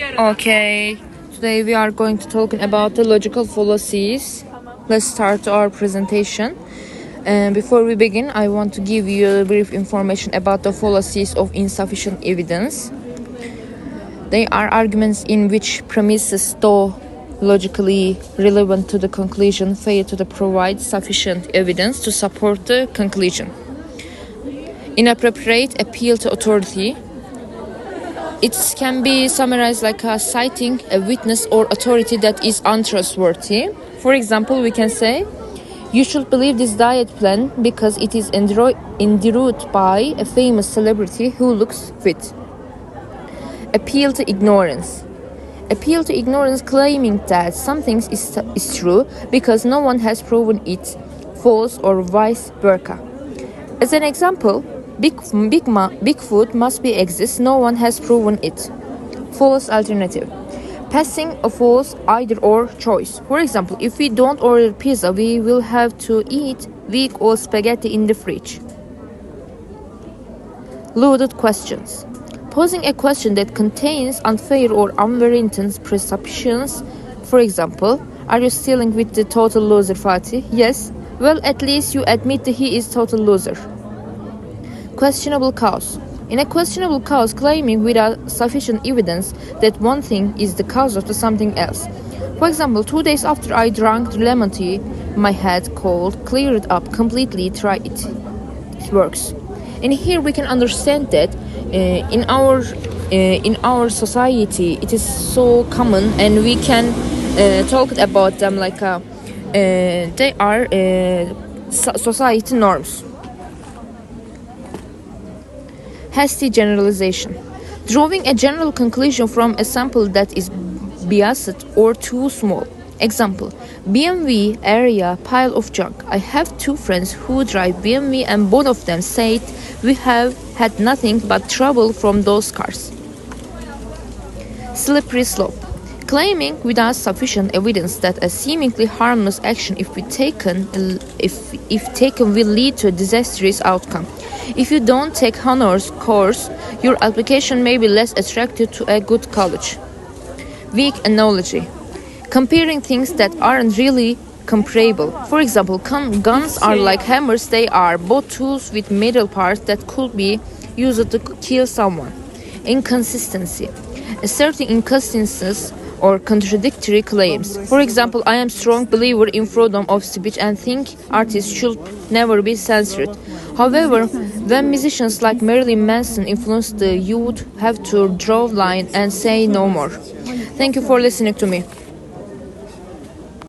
Okay, today we are going to talk about the logical fallacies. Let's start our presentation. Before we begin, I want to give you a brief information about the fallacies of insufficient evidence. They are arguments in which premises, though logically relevant to the conclusion, fail to provide sufficient evidence to support the conclusion. Inappropriate appeal to authority. It can be summarized like citing a witness or authority that is untrustworthy. For example, we can say, you should believe this diet plan because it is endorsed by a famous celebrity who looks fit. Appeal to ignorance. Appeal to ignorance, claiming that something is true because no one has proven it false or vice versa. As an example, Bigfoot must be exist, no one has proven it. False alternative. Passing a false either or choice. For example, if we don't order pizza, we will have to eat weak or spaghetti in the fridge. Loaded questions. Posing a question that contains unfair or unwarranted presumptions. For example, are you stealing with the total loser Fatih? Yes. Well, at least you admit that he is total loser. Questionable cause. In a questionable cause, claiming without sufficient evidence that one thing is the cause of something else. For example, 2 days after I drank lemon tea, my head cold cleared up completely. Try it. It works. And here we can understand that in our society it is so common, and we can talk about them like they are society norms. Hasty generalization. Drawing a general conclusion from a sample that is biased or too small. Example, BMW area pile of junk. I have 2 friends who drive BMW and both of them said we have had nothing but trouble from those cars. Slippery slope. Claiming without sufficient evidence that a seemingly harmless action if taken will lead to a disastrous outcome. If you don't take honors course, your application may be less attractive to a good college. Weak analogy. Comparing things that aren't really comparable. For example, guns are like hammers. They are both tools with metal parts that could be used to kill someone. Inconsistency. Asserting inconsistencies or contradictory claims. For example, I am a strong believer in freedom of speech and think artists should never be censored. However, when musicians like Marilyn Manson influence the youth, have to draw line and say no more. Thank you for listening to me.